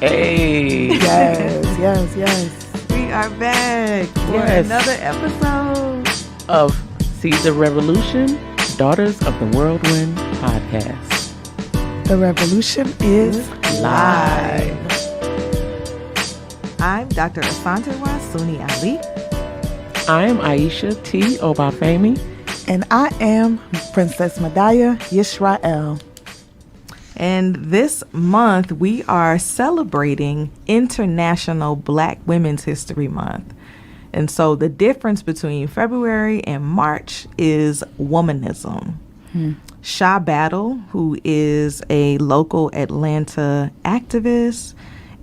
Hey. Yes. We are back for another episode of Seedz of Revolution, Daughters of the Whirlwind podcast. The revolution is live. I'm Dr. Asantewa Sunni-Ali. I'm Aiyisha T. Obafemi. And I am Princess Mdaiyah Yisrael. And this month we are celebrating International Black Women's History Month. And so the difference between February and March is womanism. Sha Battle, who is a local Atlanta activist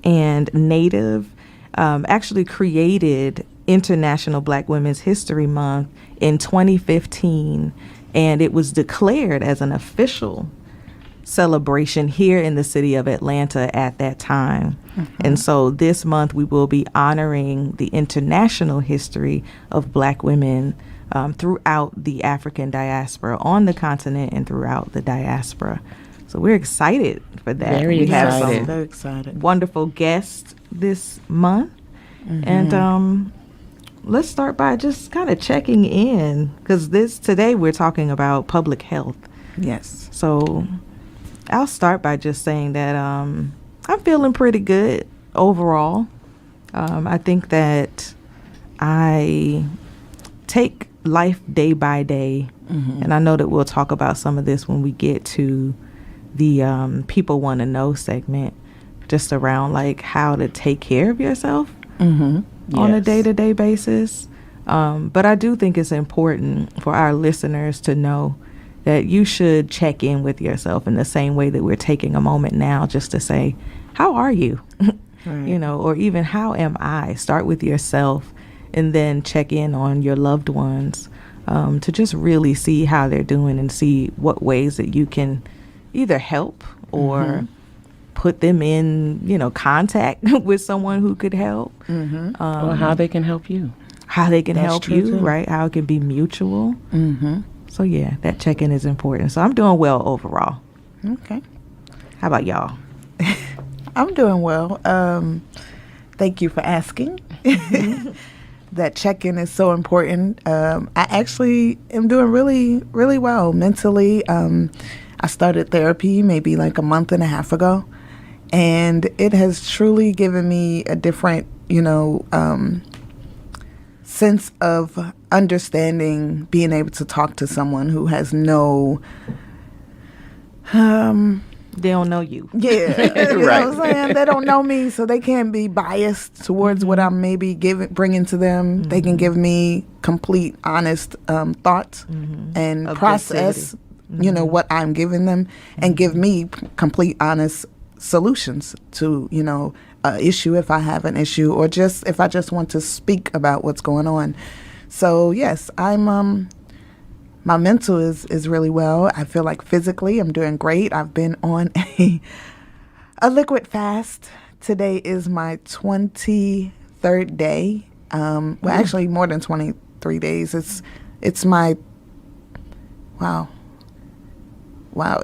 and native, actually created International Black Women's History Month in 2015, and it was declared as an official celebration here in the city of Atlanta at that time. And so this month we will be honoring the international history of Black women throughout the African diaspora, on the continent and throughout the diaspora. So we're excited for that. Very we have excited. some Very excited. wonderful guests this month. And let's start by just kind of checking in, because today we're talking about public health. Yes. So I'll start by just saying that I'm feeling pretty good overall. I think that I take life day by day, and I know that we'll talk about some of this when we get to the People Want to Know segment, just around like how to take care of yourself on a day-to-day basis. But I do think it's important for our listeners to know that you should check in with yourself in the same way that we're taking a moment now just to say, how are you? Right. Or even how am I? Start with yourself and then check in on your loved ones to just really see how they're doing and see what ways that you can either help or put them in, contact with someone who could help. Or how they can help you. How they can That's help true, you, too. right? How it can be mutual. So yeah, that check-in is important. So I'm doing well overall. Okay. How about y'all? I'm doing well. Thank you for asking. That check-in is so important. I actually am doing really, really well mentally. I started therapy maybe like a month and a half ago, and it has truly given me a different, sense of understanding, being able to talk to someone who has no They don't know you. yeah, you know what I'm saying? They don't know me, so they can't be biased towards what I'm maybe bringing to them. They can give me complete, honest thoughts and process, what I'm giving them, and give me complete, honest solutions to, issue if I have an issue, or just if I just want to speak about what's going on. So yes, I'm my mental is really well. I feel like physically I'm doing great. I've been on a liquid fast. Today is my 23rd day. Actually more than 23 days. It's my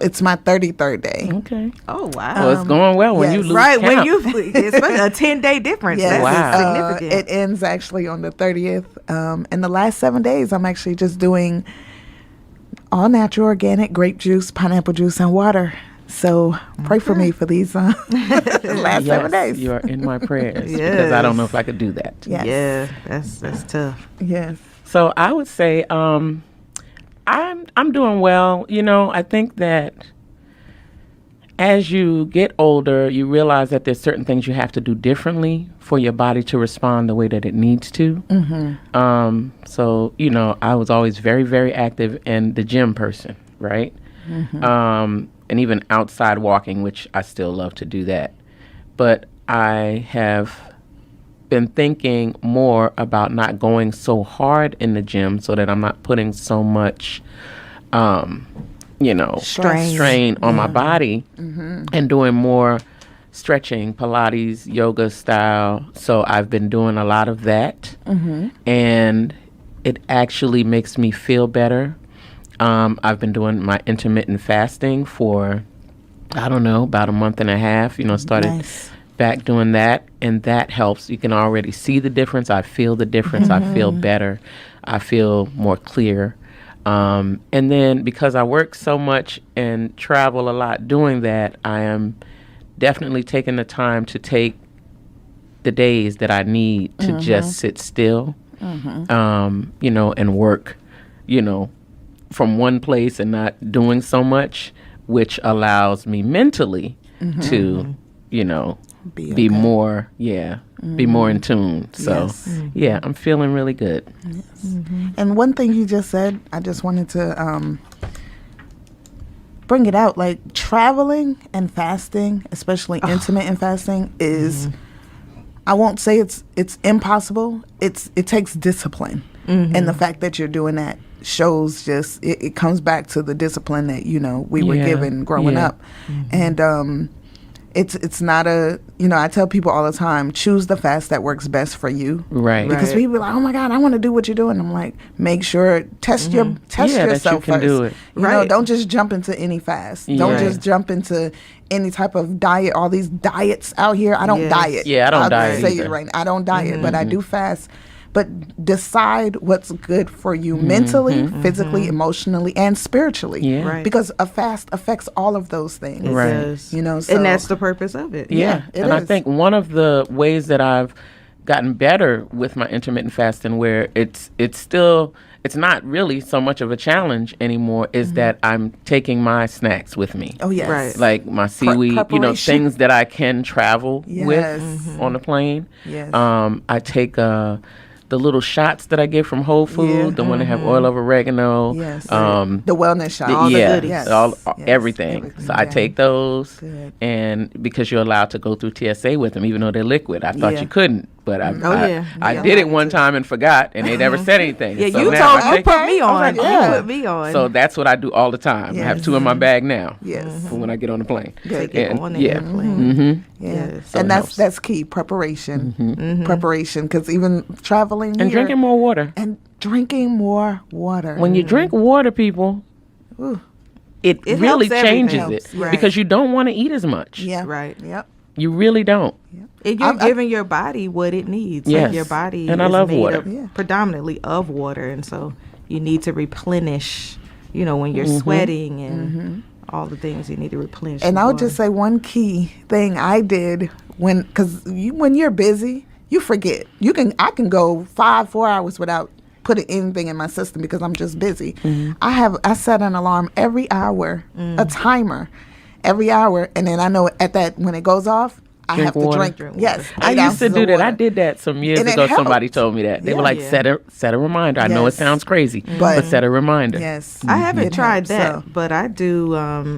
it's my 33rd day. Okay. Oh wow. Well, it's going well when yes. you lose Right, count. when you it's a 10-day difference. Yes. That's Wow. significant. It ends actually on the 30th. In the last 7 days, I'm actually just doing all natural, organic grape juice, pineapple juice, and water. So pray for me for these last 7 days. You are in my prayers because Yes. I don't know if I could do that. Yes. Yeah, that's tough. Yes. So I would say I'm doing well. I think that as you get older, you realize that there's certain things you have to do differently for your body to respond the way that it needs to. So, I was always very, very active and the gym person, right? And even outside walking, which I still love to do that. But I have been thinking more about not going so hard in the gym so that I'm not putting so much strain on my body, and doing more stretching, Pilates, yoga style. So I've been doing a lot of that, and it actually makes me feel better. I've been doing my intermittent fasting for, I don't know, about a month and a half. Started Nice. back doing that, and that helps. You can already see the difference. I feel the difference. I feel better. I feel more clear. And then because I work so much and travel a lot doing that, I am definitely taking the time to take the days that I need to just sit still, you know, and work, you know, from one place and not doing so much, which allows me mentally to, you know, be more, be more in tune. So, yeah, I'm feeling really good. Yes. And one thing you just said, I just wanted to bring it out. Like, traveling and fasting, especially intermittent fasting, is, I won't say it's impossible. It takes discipline. And the fact that you're doing that shows just, it comes back to the discipline that, you know, we were given growing up. And it's not a, you know, I tell people all the time, choose the fast that works best for you. Right. Because people are like, oh my God, I want to do what you're doing. I'm like, make sure, test yourself that you can first. do it. You know, don't just jump into any fast. Don't just jump into any type of diet. All these diets out here. I don't diet. Yeah, I don't diet say either. it right now. I don't diet, but I do fast. But decide what's good for you mentally, physically, emotionally, and spiritually. Yeah. Right. Because a fast affects all of those things. Right. You know, so, and that's the purpose of it. Yeah. And I think one of the ways that I've gotten better with my intermittent fasting, where it's not really so much of a challenge anymore, is that I'm taking my snacks with me. Oh, yes. Right. Like my seaweed, you know, things that I can travel with on the plane. Yes. I take the little shots that I get from Whole Foods, the one that have oil of oregano. Yes. The wellness shot. All the goodies. Yes. Everything. So I take those, Good. and because you're allowed to go through TSA with them, even though they're liquid. I thought you couldn't, but I did it one time and forgot, and they never said anything. Yeah, so you now put me on. like, yeah. You put me on. So that's what I do all the time. I have 2 in my bag now. Yes. For when I get on the plane. Take it on the yeah. airplane. Yeah. So And it helps. that's key, preparation. Preparation, because even traveling And here, drinking more water. and drinking more water. When you drink water, people, it really helps everything. changes it Right. because you don't want to eat as much. Yeah. Right. Yep. You really don't. And you're giving your body what it needs. Yes. Like your body And I is love made water. up predominantly of water, and so you need to replenish, you know, when you're sweating and all the things you need to replenish. And with I'll water. just say one key thing I did because when you're busy, you forget. I can go 4 hours without putting anything in my system because I'm just busy. I set an alarm every hour, a timer every hour, and then I know at that when it goes off, I Drink have to water. drink. Yes, I 8 used to ounces do of that. I water. did that some years And it ago. Somebody helped. told me that. They were Yeah. like, set a reminder. I know it Yes. sounds crazy, But- but set a reminder. Yes, I haven't It tried helps, that, so. but I do.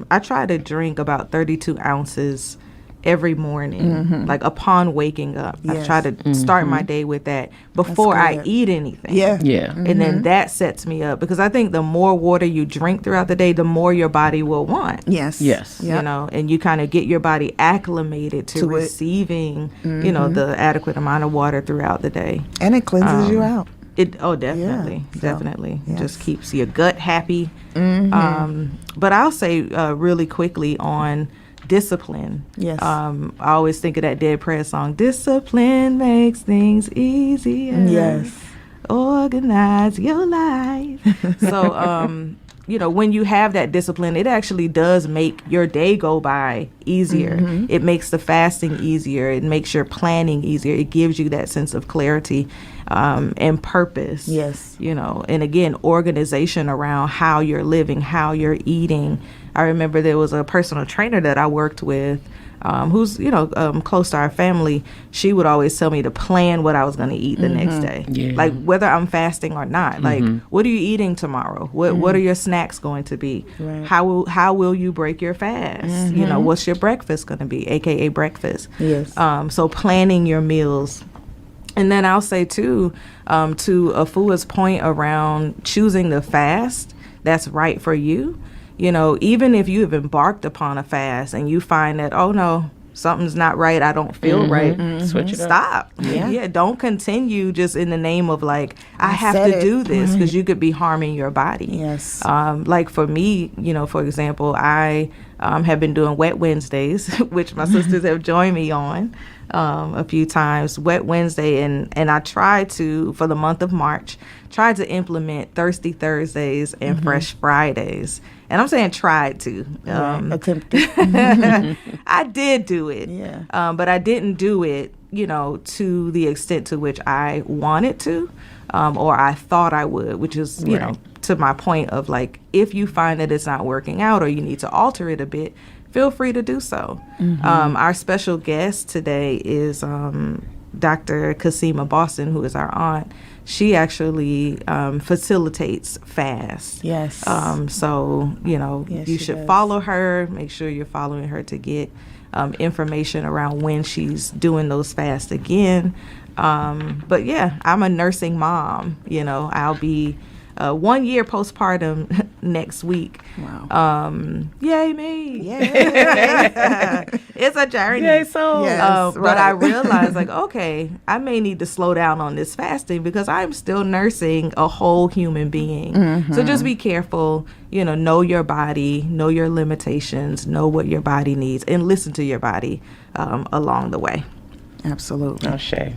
I try to drink about 32 ounces every morning, like upon waking up. I Yes. try to start my day with that before I good. eat anything. Yeah. Yeah. And then that sets me up because I think the more water you drink throughout the day, the more your body will want. Yes. Yes. Yep. You know, and you kind of get your body acclimated to To it. receiving, you know, the adequate amount of water throughout the day. And it cleanses you out. Definitely, so, definitely. yes. Just keeps your gut happy. But I'll say really quickly on discipline. Yes. I always think of that Dead Prez song. Discipline makes things easier. Yes. Organize your life. So, you know, when you have that discipline, it actually does make your day go by easier. It makes the fasting easier. It makes your planning easier. It gives you that sense of clarity and purpose. Yes. You know, and again, organization around how you're living, how you're eating. I remember there was a personal trainer that I worked with who's, you know, close to our family. She would always tell me to plan what I was going to eat the next day. Yeah. Like whether I'm fasting or not. Like, what are you eating tomorrow? What are your snacks going to be? Right. How will you break your fast? You know, what's your breakfast going to be, aka breakfast? Yes. So planning your meals. And then I'll say too, to Afua's point around choosing the fast that's right for you. You know, even if you have embarked upon a fast and you find that, oh no, something's not right, I don't feel right, Switch it up. stop. Yeah. Don't continue just in the name of like, I have said to it. do this, because you could be harming your body. Yes. Like for me, you know, for example, I have been doing Wet Wednesdays, which my sisters have joined me on a few times. Wet Wednesday, and I try to, for the month of March, try to implement Thirsty Thursdays and Fresh Fridays. And I'm saying tried to. Attempted. I did do it. Yeah. But I didn't do it, to the extent to which I wanted to, or I thought I would, which is, to my point of like, if you find that it's not working out or you need to alter it a bit, feel free to do so. Our special guest today is Dr. Qasimah Boston, who is our aunt. She actually facilitates fasts. Yes. So, Yes, you she should does. follow her. Make sure you're following her to get information around when she's doing those fasts again. But yeah, I'm a nursing mom. I'll be 1 year postpartum next week. Wow. Yay me. Yeah. It's a journey. Yay, so. Yes, But I right. realized like, okay, I may need to slow down on this fasting because I'm still nursing a whole human being. So just be careful, know your body, know your limitations, know what your body needs, and listen to your body along the way. Absolutely. Ashe.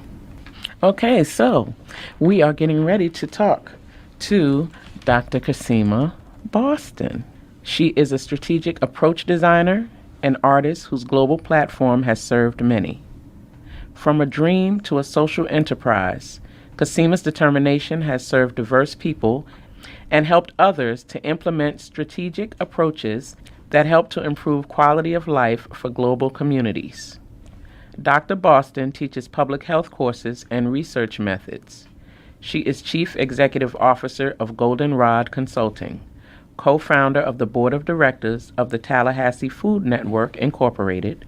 Okay, so we are getting ready to talk to Dr. Qasimah Boston. She is a strategic approach designer and artist whose global platform has served many. From a dream to a social enterprise, Qasimah's determination has served diverse people and helped others to implement strategic approaches that help to improve quality of life for global communities. Dr. Boston teaches public health courses and research methods. She is Chief Executive Officer of Goldenrod Consulting, co-founder of the Board of Directors of the Tallahassee Food Network, Incorporated,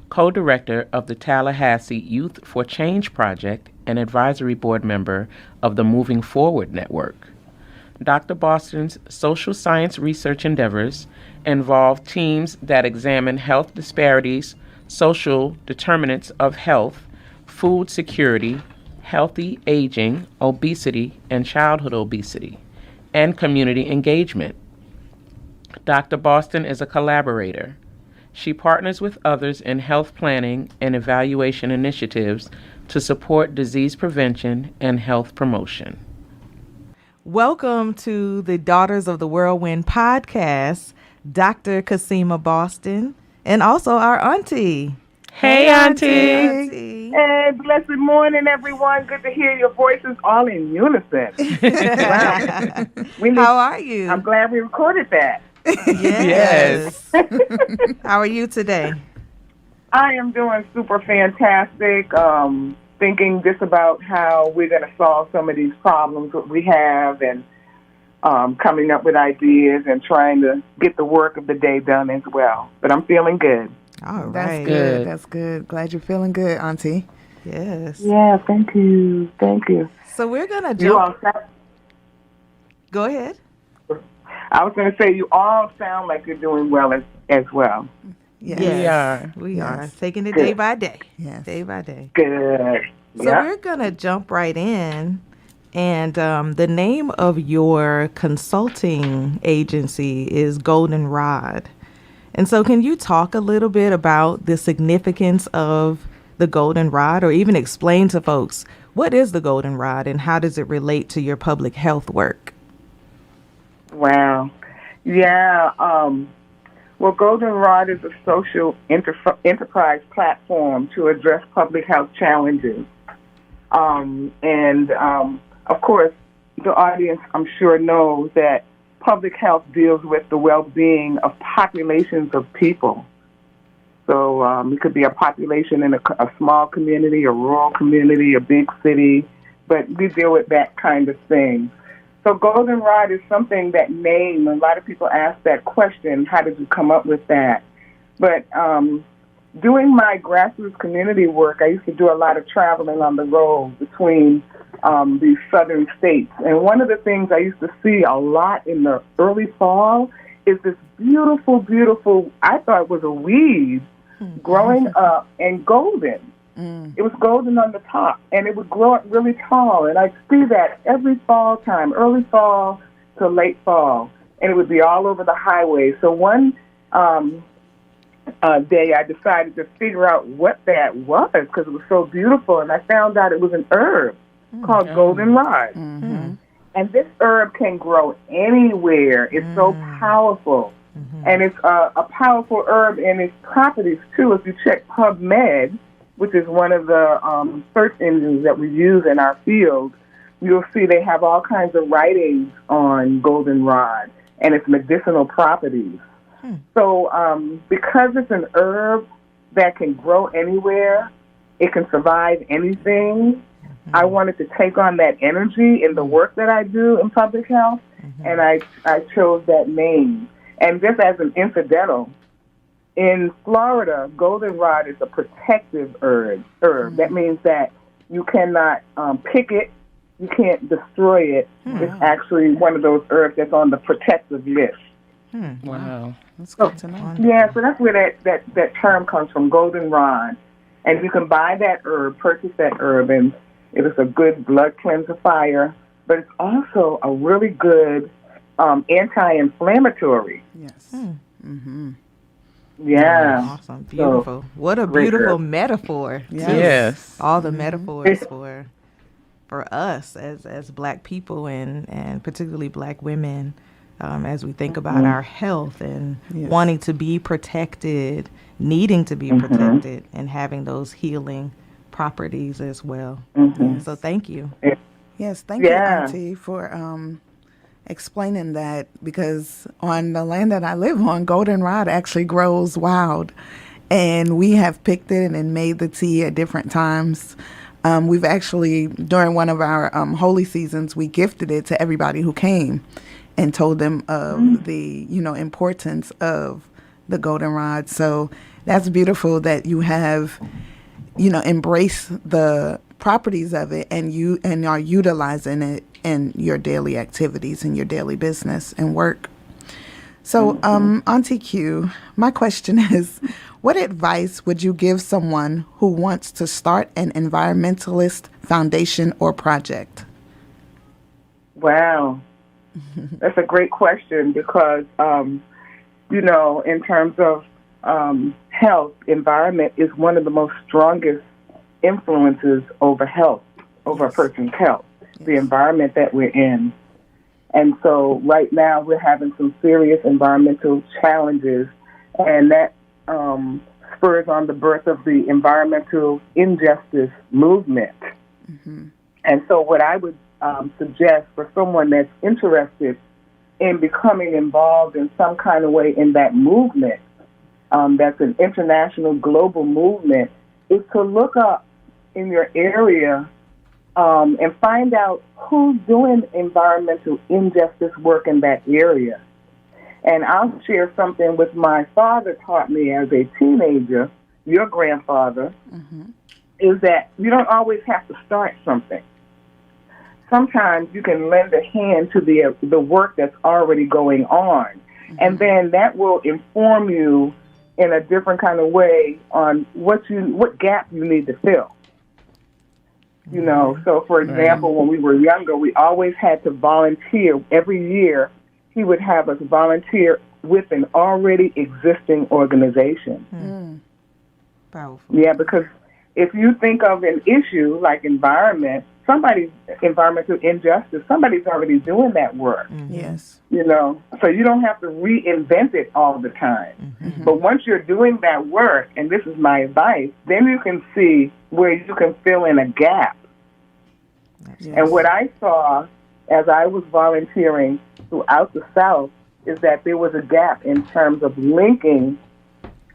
co-director of the Tallahassee Youth for Change Project, and advisory board member of the Moving Forward Network. Dr. Boston's social science research endeavors involve teams that examine health disparities, social determinants of health, food security, healthy aging, obesity, and childhood obesity, and community engagement. Dr. Boston is a collaborator. She partners with others in health planning and evaluation initiatives to support disease prevention and health promotion. Welcome to the Daughters of the Whirlwind podcast, Dr. Qasimah Boston, and also our auntie. Hey, Auntie. Auntie. Hey, blessed morning, everyone. Good to hear your voices all in unison. Wow. How are you? I'm glad we recorded that. Yes. How are you today? I am doing super fantastic. Thinking just about how we're going to solve some of these problems that we have, and coming up with ideas and trying to get the work of the day done as well. But I'm feeling good. All right. That's Good. good. That's good. Glad you're feeling good, Auntie. Yes. Yeah, thank you. Thank you. So we're going to You all jump. sound, Go ahead. I was going to say, you all sound like you're doing well as well. Yes. We are. We Yes. are taking it Good. day by day. Yes. Day by day. Good. So Yeah. we're going to jump right in. And the name of your consulting agency is Goldenrod. And so can you talk a little bit about the significance of the Goldenrod, or even explain to folks what is the Goldenrod and how does it relate to your public health work? Wow. Yeah. Well, Goldenrod is a social enterprise platform to address public health challenges. Of course, the audience, I'm sure, knows that public health deals with the well-being of populations of people. So it could be a population in a small community, a rural community, a big city, but we deal with that kind of thing. So Goldenrod is something that name, a lot of people ask that question, how did you come up with that? But doing my grassroots community work, I used to do a lot of traveling on the road between these southern states. And one of the things I used to see a lot in the early fall is this beautiful, beautiful, I thought it was a weed, growing up and golden. It was golden on the top, and it would grow up really tall. And I'd see that every fall time, early fall to late fall, and it would be all over the highway. So one day, I decided to figure out what that was because it was so beautiful, and I found out it was an herb called goldenrod. Mm-hmm. And this herb can grow anywhere. It's so powerful. And it's a powerful herb in its properties, too. If you check PubMed, which is one of the search engines that we use in our field, you'll see they have all kinds of writings on goldenrod and its medicinal properties. So because it's an herb that can grow anywhere, it can survive anything, I wanted to take on that energy in the work that I do in public health, and I chose that name. And just as an incidental, in Florida, goldenrod is a protective herb. That means that you cannot pick it, you can't destroy it. It's actually one of those herbs that's on the protective list. Wow. That's good to know. Yeah, so that's where that term comes from, goldenrod. And you can buy that herb, purchase that herb, and it is a good blood cleansifier, but it's also a really good anti-inflammatory. Yes. Mm-hmm. Yeah. Awesome. Beautiful. So, what a beautiful metaphor. Yes. too. Yes. All the metaphors for us as Black people and particularly Black women as we think about our health and wanting to be protected, needing to be protected, and having those healing properties as well. So thank you. Yes, thank you, Auntie, for explaining that, because on the land that I live on, goldenrod actually grows wild, and we have picked it and made the tea at different times. We've actually, during one of our holy seasons, we gifted it to everybody who came and told them of the, importance of the goldenrod. So that's beautiful that you have, embraced the properties of it and are utilizing it in your daily activities and your daily business and work. So, Auntie Q, my question is, what advice would you give someone who wants to start an environmentalist foundation or project? Wow. That's a great question because, in terms of health, environment is one of the most strongest influences over health, over a person's health, the environment that we're in. And so right now we're having some serious environmental challenges, and that spurs on the birth of the environmental injustice movement. And so what I would suggest for someone that's interested in becoming involved in some kind of way in that movement, that's an international global movement, is to look up in your area and find out who's doing environmental injustice work in that area. And I'll share something with my father taught me as a teenager, your grandfather, is that you don't always have to start something. Sometimes you can lend a hand to the work that's already going on, and then that will inform you in a different kind of way on what gap you need to fill. So for example, when we were younger, we always had to volunteer. Every year, he would have us volunteer with an already existing organization. Powerful. Yeah, because if you think of an issue like environmental injustice, somebody's already doing that work. Yes. So you don't have to reinvent it all the time. But once you're doing that work, and this is my advice, then you can see where you can fill in a gap. And what I saw as I was volunteering throughout the South is that there was a gap in terms of linking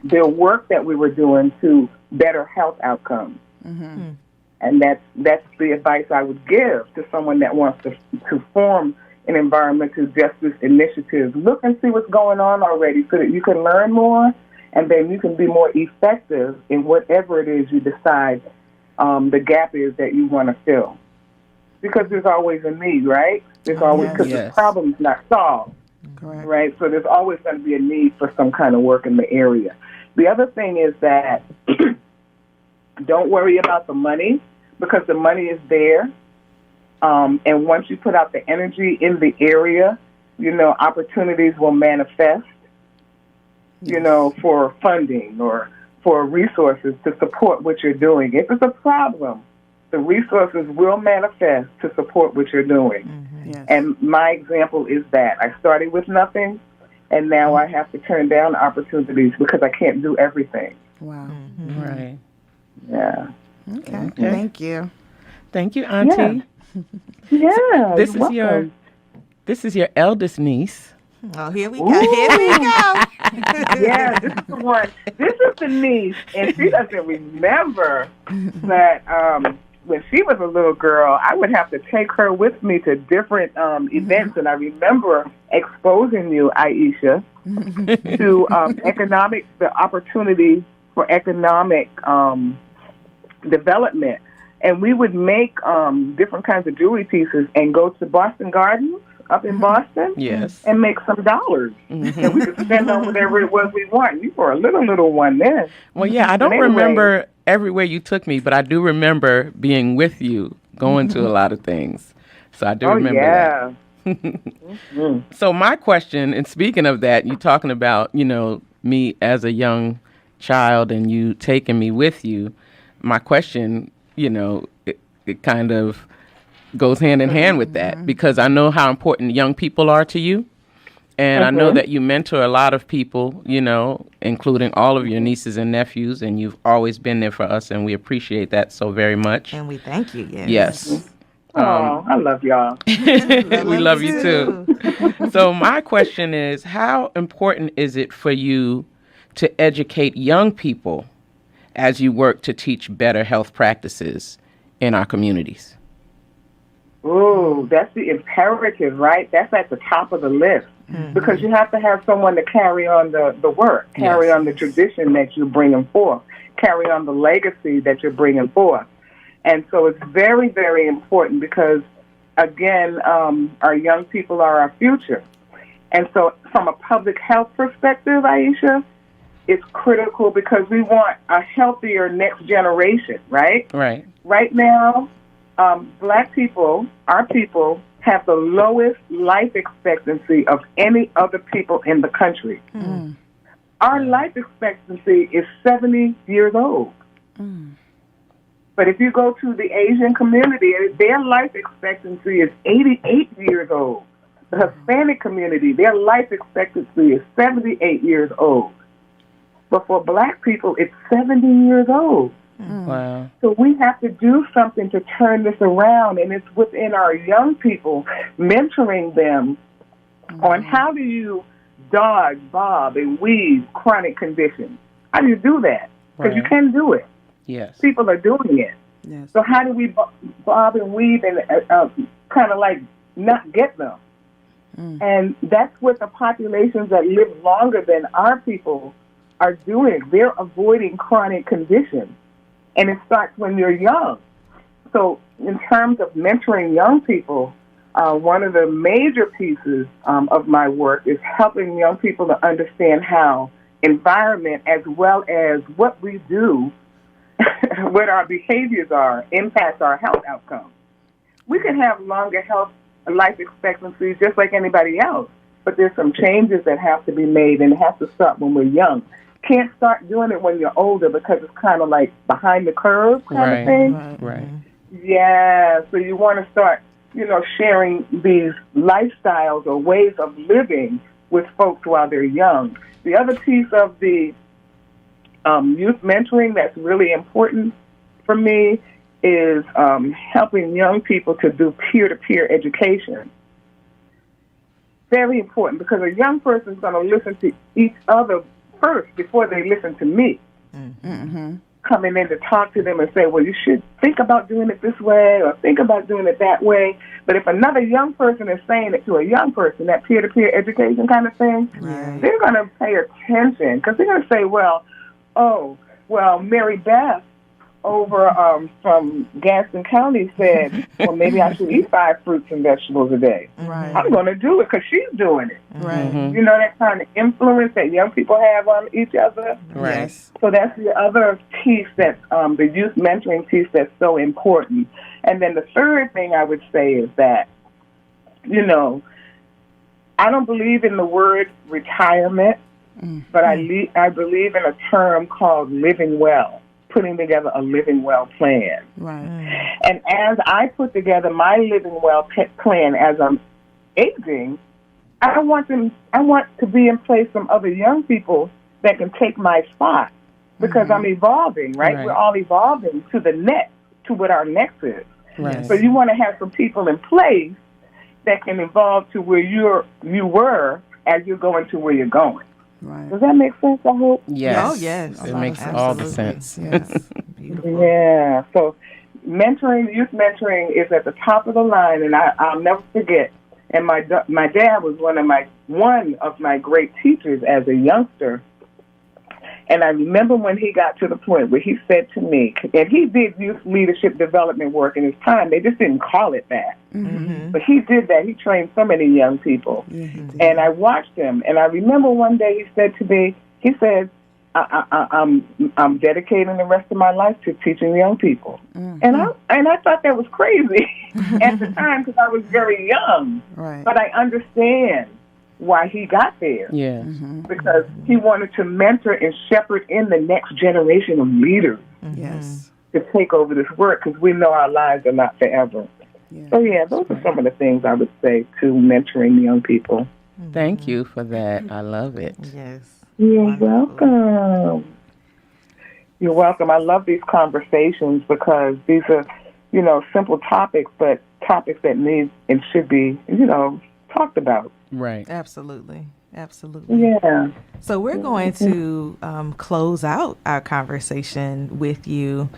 the work that we were doing to better health outcomes. And that's the advice I would give to someone that wants to form an environmental justice initiative. Look and see what's going on already so that you can learn more, and then you can be more effective in whatever it is you decide the gap is that you want to fill. Because there's always a need, right? There's always, because the problem's not solved. Correct. Right? So there's always going to be a need for some kind of work in the area. The other thing is that don't worry about the money, because the money is there. And once you put out the energy in the area, opportunities will manifest. for funding or for resources to support what you're doing. If it's a problem, the resources will manifest to support what you're doing. Mm-hmm. Yes. And my example is that I started with nothing, and now I have to turn down opportunities because I can't do everything. Wow. Mm-hmm. Right. Yeah. Okay. Thank you. Thank you, Auntie. Yeah. This is your eldest niece. Oh, here we go. Here we go. Yeah, this is the one. This is the niece, and she doesn't remember that when she was a little girl, I would have to take her with me to different events, and I remember exposing you, Aiyisha, to the opportunity for economic development. And we would make different kinds of jewelry pieces and go to Boston Gardens up in Boston, yes, and make some dollars. And we could spend on whatever it was we want. You were a little one then. Well, yeah, I don't remember everywhere you took me, but I do remember being with you, going to a lot of things. So I do remember that. So my question, and speaking of that, you talking about, me as a young child and you taking me with you, my question, it kind of goes hand in hand with that, because I know how important young people are to you. And I know that you mentor a lot of people, including all of your nieces and nephews, and you've always been there for us, and we appreciate that so very much. And we thank you. Yes. I love y'all. We love you too. So my question is, how important is it for you to educate young people as you work to teach better health practices in our communities? Ooh, that's the imperative, right? That's at the top of the list. Because you have to have someone to carry on the work, carry on the tradition that you're bringing forth, carry on the legacy that you're bringing forth. And so it's very, very important because, again, our young people are our future. And so from a public health perspective, Aiyisha, it's critical because we want a healthier next generation, right? Right. Right now, Black people, our people, have the lowest life expectancy of any other people in the country. Our life expectancy is 70 years old. But if you go to the Asian community, their life expectancy is 88 years old. The Hispanic community, their life expectancy is 78 years old. But for Black people, it's 70 years old. Wow. So we have to do something to turn this around, and it's within our young people, mentoring them on how do you dodge, bob, and weave chronic conditions. How do you do that? Because you can do it. Yes. People are doing it. Yes. So how do we bob and weave and kind of like not get them? And that's what the populations that live longer than our people are doing. They're avoiding chronic conditions. And it starts when you're young. So in terms of mentoring young people, one of the major pieces of my work is helping young people to understand how environment as well as what we do, what our behaviors are, impacts our health outcomes. We can have longer life expectancies just like anybody else, but there's some changes that have to be made, and it has to start when we're young. Can't start doing it when you're older because it's kind of like behind the curve kind of thing. Right. Yeah, so you want to start, sharing these lifestyles or ways of living with folks while they're young. The other piece of the youth mentoring that's really important for me is helping young people to do peer-to-peer education. Very important because a young person is going to listen to each other first before they listen to me. Coming in to talk to them and say, well, you should think about doing it this way or think about doing it that way. But if another young person is saying it to a young person, that peer-to-peer education kind of thing, they're going to pay attention because they're going to say, well, Mary Beth over from Gaston County said, well, maybe I should eat 5 fruits and vegetables a day. I'm going to do it because she's doing it. You know, that kind of influence that young people have on each other. So that's the other piece that's the youth mentoring piece that's so important. And then the third thing I would say is that, I don't believe in the word retirement but I believe in a term called living well, putting together a living well plan. Right. And as I put together my living well plan as I'm aging, I want to be in place some other young people that can take my spot, because I'm evolving, right? We're all evolving to the next, to what our next is. Right. So you want to have some people in place that can evolve to where you were as you're going to where you're going. Right. Does that make sense, I hope? Yes. Oh, yes. It makes all the sense. Yes. Beautiful. Yeah. So youth mentoring is at the top of the line, and I'll never forget. And my dad was one of my great teachers as a youngster. And I remember when he got to the point where he said to me, and he did youth leadership development work in his time. They just didn't call it that. Mm-hmm. But he did that. He trained so many young people. Mm-hmm. And I watched him. And I remember one day he said to me, he said, I'm dedicating the rest of my life to teaching young people. Mm-hmm. And I thought that was crazy at the time, because I was very young. Right. But I understand why he got there. Yeah. Mm-hmm. Because he wanted to mentor and shepherd in the next generation of leaders. Yes. To take over this work, because we know our lives are not forever. Yeah. So, yeah, those are some of the things I would say to mentoring young people. Thank you for that. I love it. Yes. You're welcome. You're welcome. I love these conversations, because these are, simple topics, but topics that need and should be, talked about. Right. Absolutely. Absolutely. Yeah. So we're going to close out our conversation with you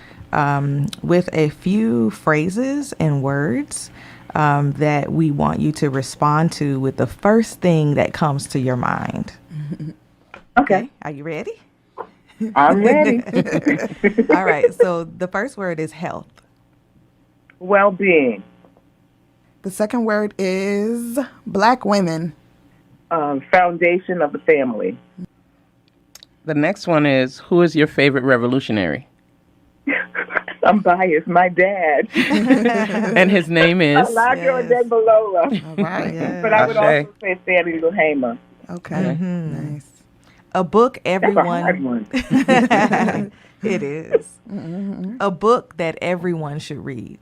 with a few phrases and words that we want you to respond to with the first thing that comes to your mind. Okay. Are you ready? I'm ready. All right. So the first word is health. Well-being. The second word is Black women. Foundation of the family. The next one is, who is your favorite revolutionary? I'm biased. My dad. And his name is? Alagro Degbelola. All right. Yes. But I would also say Fannie Lou Hamer. Okay. Mm-hmm. Nice. A book That's a hard one. It is. Mm-hmm. A book that everyone should read.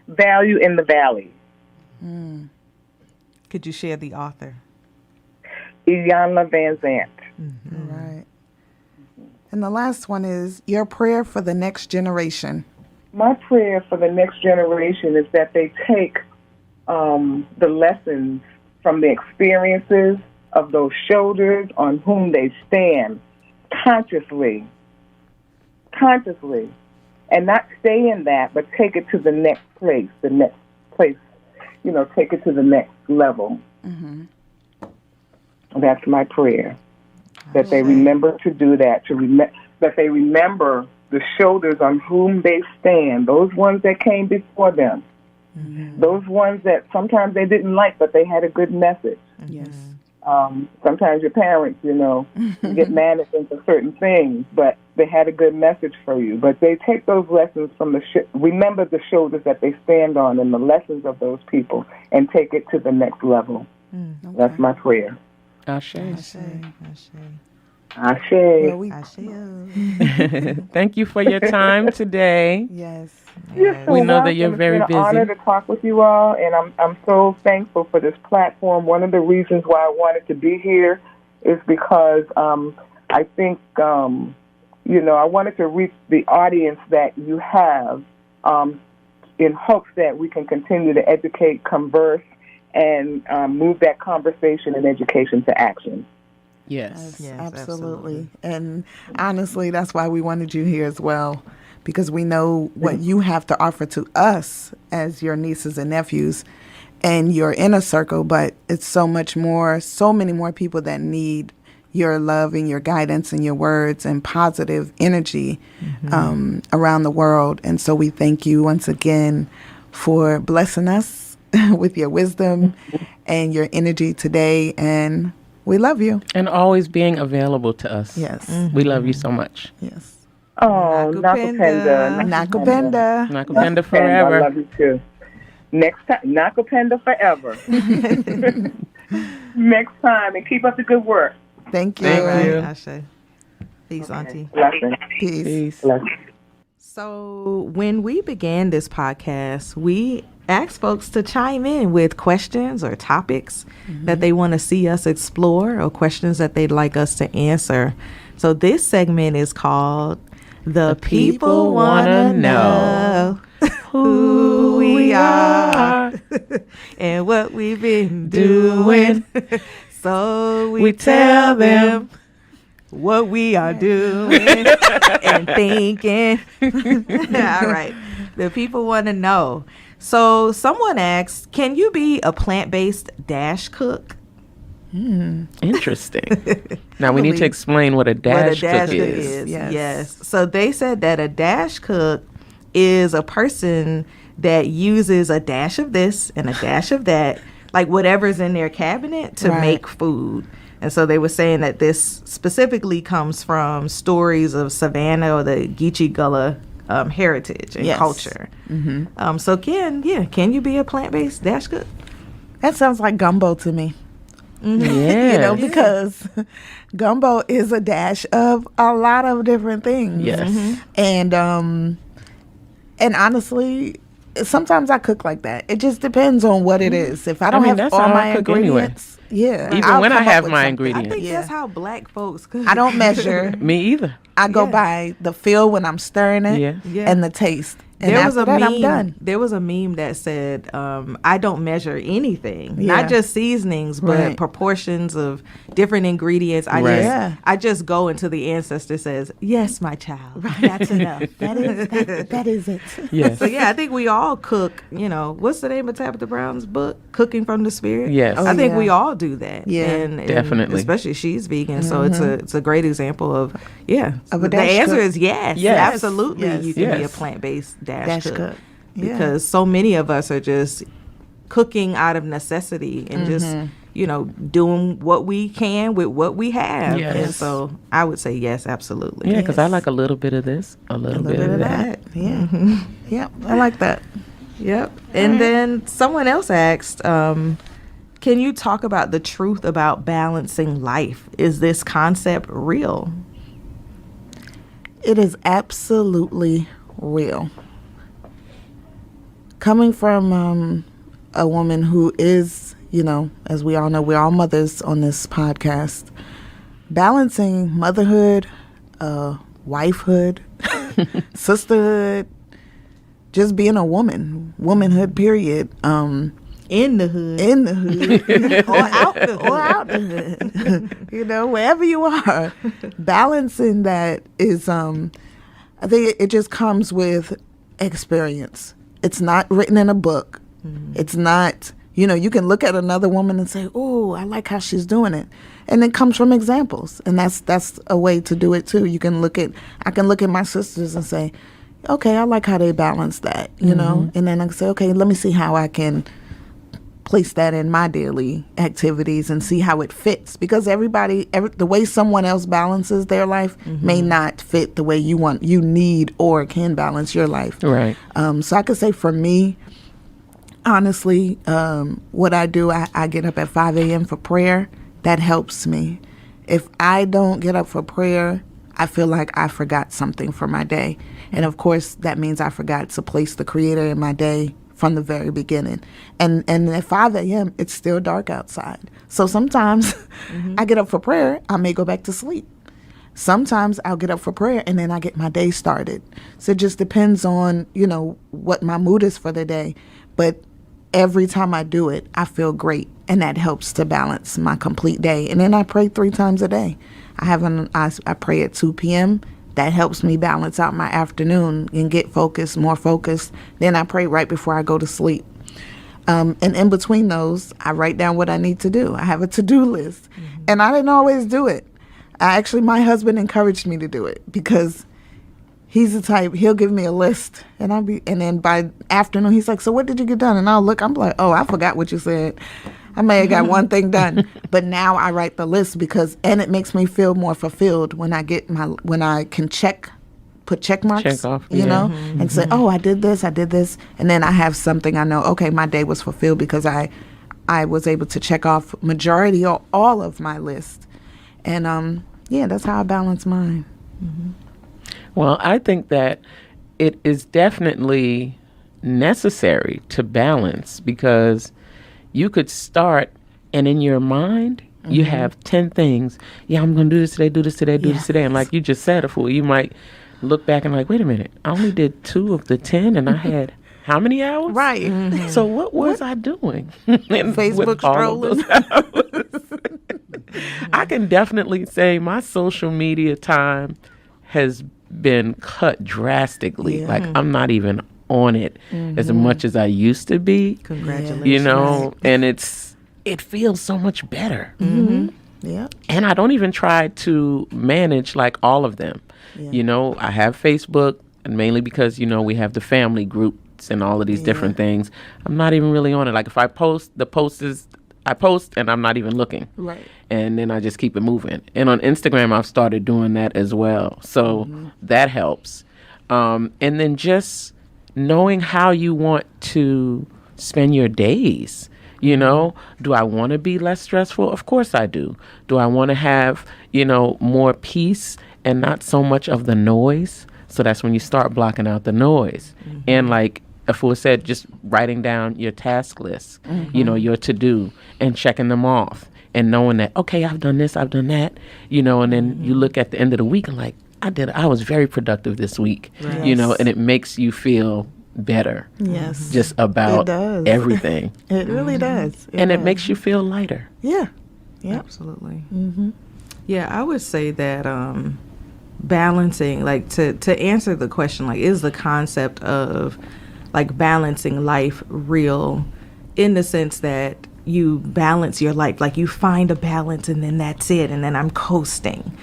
Value in the Valley. Could you share the author? Iyanla Van Zandt. Mm-hmm. All right. And the last one is your prayer for the next generation. My prayer for the next generation is that they take the lessons from the experiences of those shoulders on whom they stand consciously, and not stay in that, but take it to the next place, take it to the next level. Mm-hmm. That's my prayer, that they remember to do that, that they remember the shoulders on whom they stand, those ones that came before them, those ones that sometimes they didn't like, but they had a good message. Yes. Sometimes your parents, get mad at them for certain things, but they had a good message for you. But they take those lessons from remember the shoulders that they stand on and the lessons of those people, and take it to the next level. Okay. That's my prayer. Ashe. Ashe. Thank you for your time today. Yes. You're so we know welcome. that you're very busy. It's been an honor to talk with you all, and I'm so thankful for this platform. One of the reasons why I wanted to be here is because I think, I wanted to reach the audience that you have in hopes that we can continue to educate, converse, and move that conversation and education to action. Yes, absolutely. And honestly, that's why we wanted you here as well, because we know what you have to offer to us as your nieces and nephews and your inner circle, but it's so much more, so many more people that need your love and your guidance and your words and positive energy around the world. And so we thank you once again for blessing us with your wisdom and your energy today, and we love you. And always being available to us. Yes. We love you so much. Yes. Oh, Nakupenda. Nakupenda. Nakupenda forever. I love you too. Next time, Nakupenda forever. Next time, and keep up the good work. Thank you. Thank you. Ashe. Peace, Auntie. Blessings. Peace. Blessings. So when we began this podcast, we asked folks to chime in with questions or topics that they want to see us explore or questions that they'd like us to answer. So this segment is called The People Wanna Know Who We Are and What We've Been Doing. So we tell them what we are doing and thinking. All right. The people want to know. So someone asked, can you be a plant-based dash cook? Interesting. Now we need to explain what a dash cook is. Yes. So they said that a dash cook is a person that uses a dash of this and a dash of that, like whatever's in their cabinet to make food. And so they were saying that this specifically comes from stories of Savannah or the Geechee Gullah heritage and culture. So can you be a plant-based dash cook? That sounds like gumbo to me. Yeah. Because gumbo is a dash of a lot of different things. Yes. And honestly, sometimes I cook like that. It just depends on what it is. If I don't have all my ingredients, even I'll when I come up have with my something. ingredients. I think that's how black folks cook. I don't measure. Me either. I go by the feel when I'm stirring it and the taste. And There was after a that, meme. I'm done. There was a meme that said, "I don't measure anything, not just seasonings, but proportions of different ingredients. I just go until the ancestor says, yes, my child. That's enough. That is it. Yes. So I think we all cook. What's the name of Tabitha Brown's book, Cooking from the Spirit? Yes. I think we all do that. Yeah. and definitely. especially she's vegan, so it's a great example of Of a the dash answer cook. is yes. Yes. Absolutely. Yes. You can be a Yes. plant-based dash Dash cook. cook. Yeah. Because so many of us are just cooking out of necessity and just doing what we can with what we have. Yes. And so I would say yes, absolutely. Yeah, because I like a little bit of this, a little bit of that. Yeah. Yeah, I like that. Yep. And then someone else asked, can you talk about the truth about balancing life? Is this concept real? It is absolutely real. Coming from a woman who is, as we all know, we're all mothers on this podcast, balancing motherhood, wifehood, sisterhood, just being a womanhood, period. In the hood. Or out the hood. Wherever you are, balancing that is, I think it just comes with experience. It's not written in a book. It's not, you can look at another woman and say, oh, I like how she's doing it. And it comes from examples. And that's a way to do it too. I can look at my sisters and say, okay, I like how they balance that, and then I can say, okay, let me see how I can place that in my daily activities and see how it fits, because the way someone else balances their life may not fit the way you need or can balance your life. Right. So I could say for me, honestly, what I do, I get up at 5 a.m. for prayer. That helps me. If I don't get up for prayer, I feel like I forgot something for my day. And of course, that means I forgot to place the Creator in my day from the very beginning. And at 5 a.m., it's still dark outside. So sometimes I get up for prayer, I may go back to sleep. Sometimes I'll get up for prayer and then I get my day started. So it just depends on, what my mood is for the day. But every time I do it, I feel great. And that helps to balance my complete day. And then I pray 3 times a day. I pray at 2 p.m., that helps me balance out my afternoon and get more focused. Then I pray right before I go to sleep. And in between those, I write down what I need to do. I have a to-do list. And I didn't always do it. My husband encouraged me to do it because he's the type, he'll give me a list and then by afternoon, he's like, so what did you get done? And I'll look, I'm like, oh, I forgot what you said. I may have got one thing done, but now I write the list and it makes me feel more fulfilled when I can put check marks, check off, and say, oh, I did this. And then I have something I know, okay, my day was fulfilled because I was able to check off majority or all of my list. And yeah, that's how I balance mine. Well, I think that it is definitely necessary to balance, because you could start and in your mind you have 10 things. Yeah, I'm going to do this today, do this today, do this today. And like you just said, a fool, you might look back and like, wait a minute, I only did 2 of the 10 and I had how many hours? Right. So what was I doing? Facebook scrolling. I can definitely say my social media time has been cut drastically. Yeah. Like I'm not even on it as much as I used to be. Congratulations. You know, and it feels so much better. Yeah. And I don't even try to manage like all of them. Yeah. You know, I have Facebook, and mainly because, you know, we have the family groups and all of these different things. I'm not even really on it. Like if I post, I post and I'm not even looking. Right. And then I just keep it moving. And on Instagram, I've started doing that as well. So that helps. And then just knowing how you want to spend your days. You know, do I want to be less stressful? Of course I do. Do I want to have, you know, more peace and not so much of the noise? So that's when you start blocking out the noise. And like Afua said, just writing down your task list, you know, your to-do, and checking them off and knowing that, okay, I've done this, I've done that, you know, and then you look at the end of the week and like, I was very productive this week, you know, and it makes you feel better. Yes. Just about everything. It really does. And it makes you feel lighter. Yeah. Yeah. Absolutely. Yeah, I would say that balancing, like to answer the question, like, is the concept of like balancing life real, in the sense that you balance your life, like you find a balance and then that's it, and then I'm coasting.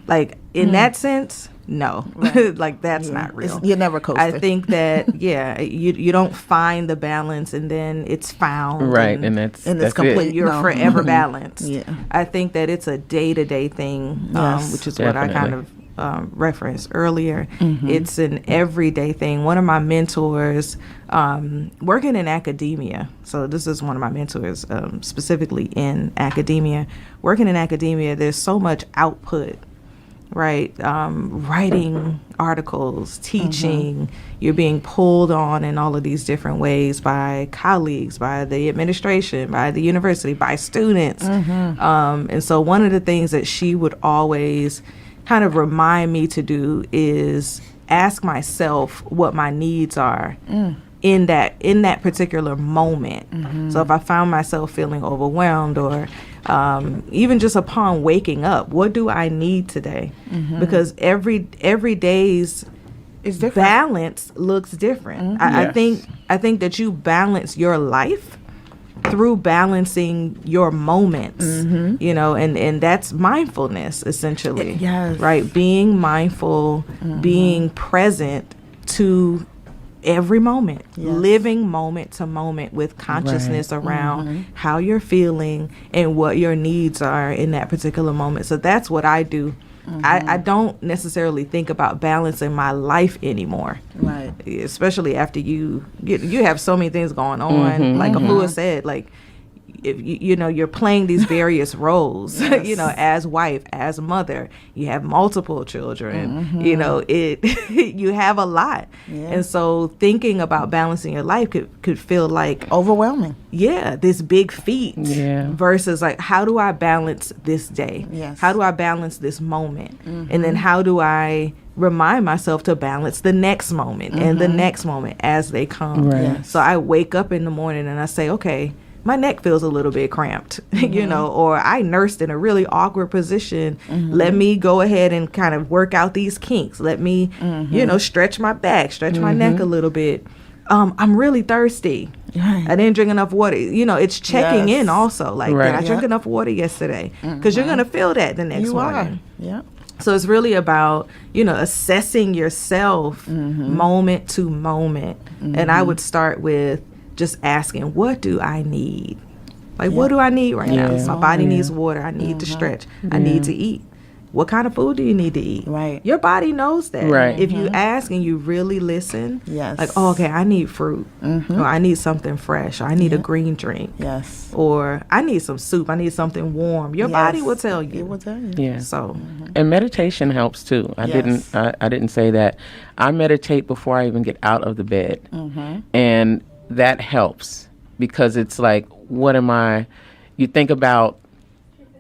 Like in that sense, no. Right. Like that's not real. You're never coasting. I think that you don't find the balance and then it's found. Right, and that's complete. it. You're forever balanced. Yeah. I think that it's a day-to-day thing, which is what I kind of referenced earlier. It's an everyday thing. One of my mentors, working in academia, so this is one of my mentors specifically in academia. Working in academia, there's so much output, right? Writing articles, teaching, you're being pulled on in all of these different ways by colleagues, by the administration, by the university, by students. And so one of the things that she would always kind of remind me to do is ask myself what my needs are in that particular moment. So if I found myself feeling overwhelmed, or even just upon waking up, what do I need today? Because every day's balance looks different. I think that you balance your life through balancing your moments, you know, and that's mindfulness, essentially. Yes. Right? Being mindful, being present to every moment, living moment to moment with consciousness around how you're feeling and what your needs are in that particular moment. So that's what I do. I don't necessarily think about balancing my life anymore. Right. Especially after you have so many things going on. Like Afua said, like, if you know, you're playing these various roles, you know, as wife, as mother, you have multiple children, you know, you have a lot. And so thinking about balancing your life could feel like overwhelming. Yeah, this big feat versus like, how do I balance this day? How do I balance this moment? And then how do I remind myself to balance the next moment and the next moment as they come? So I wake up in the morning and I say, okay, my neck feels a little bit cramped, you know, or I nursed in a really awkward position. Let me go ahead and kind of work out these kinks. Let me, you know, stretch my back, stretch my neck a little bit. I'm really thirsty. I didn't drink enough water. You know, it's checking in also. Like, did I drink enough water yesterday? Because you're going to feel that the next morning. So it's really about, you know, assessing yourself moment to moment. And I would start with just asking, what do I need? Like, what do I need right now? My body needs water. I need to stretch. I need to eat. what kind of food do you need to eat? Right. Your body knows that. Right. If you ask and you really listen, Yes. like, oh, okay, I need fruit, or I need something fresh, or I need a green drink, Yes. or I need some soup, I need something warm. Your body will tell you. It will tell you. Yeah. So, And meditation helps too. I didn't say that. I meditate before I even get out of the bed. And that helps because it's like, you think about,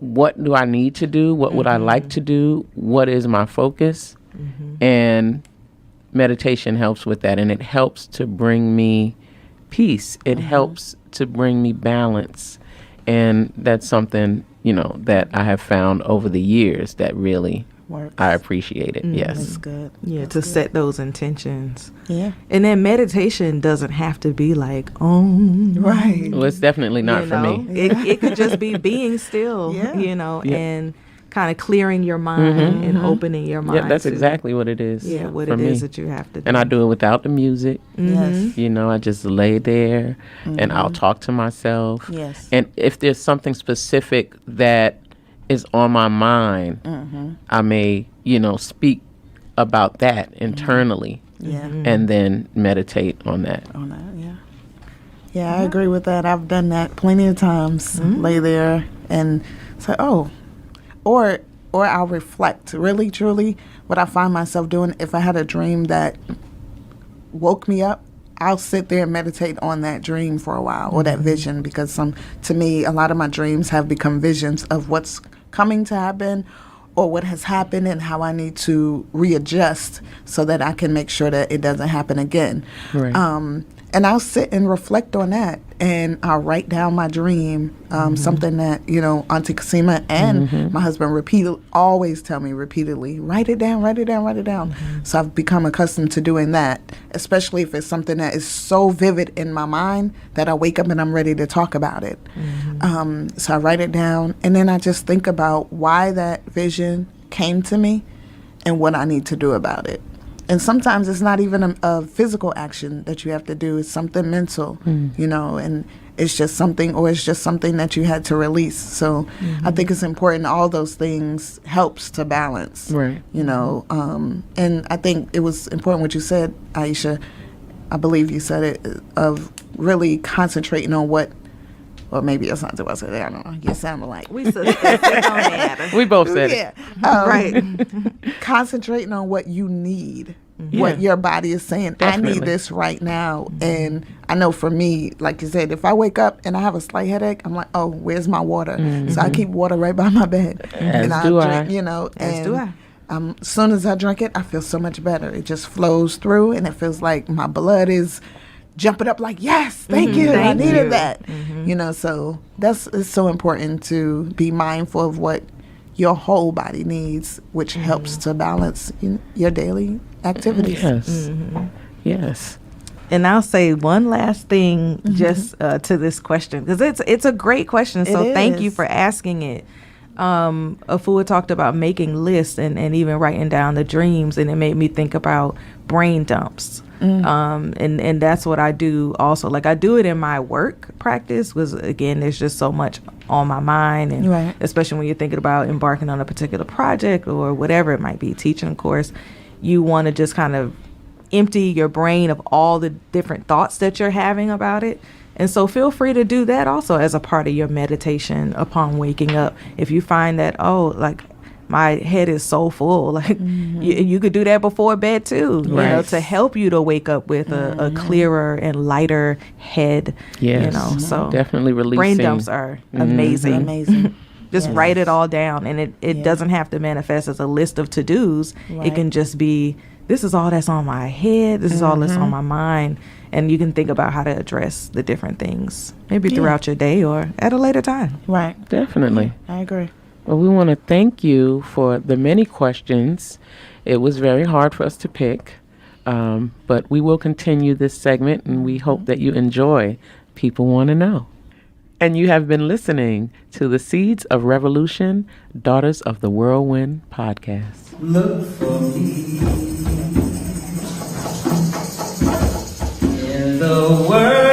what do I need to do? What would I like to do? What is my focus? And meditation helps with that. And it helps to bring me peace. It helps to bring me balance. And that's something, that I have found over the years that really Works. I appreciate it. Yes. That's good. yeah, That's to good. set those intentions. Yeah. And then meditation doesn't have to be like, Right. Well, it's definitely not for me. It could just be being still, Yeah. and kind of clearing your mind and opening your mind. Yeah, that's to, exactly what it is. what for it me. is that you have to do. And I do it without the music. Yes. I just lay there and I'll talk to myself. Yes. And if there's something specific that is on my mind, I may, speak about that internally Yeah. and then meditate on that. On that, yeah. Yeah, I agree with that. I've done that plenty of times. Lay there and say, oh, or I'll reflect. Really, truly, what I find myself doing, if I had a dream that woke me up, I'll sit there and meditate on that dream for a while or that vision, because to me, a lot of my dreams have become visions of what's coming to happen or what has happened and how I need to readjust so that I can make sure that it doesn't happen again. Right. And I'll sit and reflect on that, and I'll write down my dream, something that, Auntie Qasimah and my husband always tell me repeatedly, write it down, write it down, write it down. So I've become accustomed to doing that, especially if it's something that is so vivid in my mind that I wake up and I'm ready to talk about it. So I write it down, and then I just think about why that vision came to me and what I need to do about it. And sometimes it's not even a physical action that you have to do. It's something mental, and it's just something that you had to release. So I think it's important. All those things helps to balance, Right. And I think it was important what you said, Aiyisha. I believe you said it, of really concentrating on what, or maybe Asantewa said it, I don't know. You sound alike. We said it don't matter. We both said it. Yeah. Right. Concentrating on what you need, Yeah. what your body is saying. I Definitely. need this right now. And I know for me, like you said, if I wake up and I have a slight headache, I'm like, oh, where's my water? So I keep water right by my bed. As and do drink, I. As do I. As soon as I drink it, I feel so much better. It just flows through, and it feels like my blood is jumping up like, yes, thank you. I Thank needed you. that. So it's so important to be mindful of what your whole body needs, which helps to balance your daily activities. Yes. Yes. And I'll say one last thing just to this question, because it's a great question. So It thank you is. for asking it. Afua talked about making lists and even writing down the dreams, and it made me think about brain dumps. And that's what I do also. Like, I do it in my work practice, because again, there's just so much on my mind, and Right. especially when you're thinking about embarking on a particular project or whatever it might be, teaching a course, you want to just kind of empty your brain of all the different thoughts that you're having about it. And so feel free to do that also as a part of your meditation upon waking up. If you find that, my head is so full, like you could do that before bed too, Right. to help you to wake up with a clearer and lighter head. Yes. So Definitely releasing. brain dumps are amazing. Amazing. Just Yes. write it all down, and it doesn't have to manifest as a list of to-dos. Right. It can just be, this is all that's on my head, this is all that's on my mind, and you can think about how to address the different things, maybe throughout your day or at a later time. Right. Definitely. I agree. Well, we want to thank you for the many questions. It was very hard for us to pick, but we will continue this segment, and we hope that you enjoy People Want to Know. And you have been listening to the Seedz of Revolution, Daughters of the Whirlwind podcast. Look for me in the world.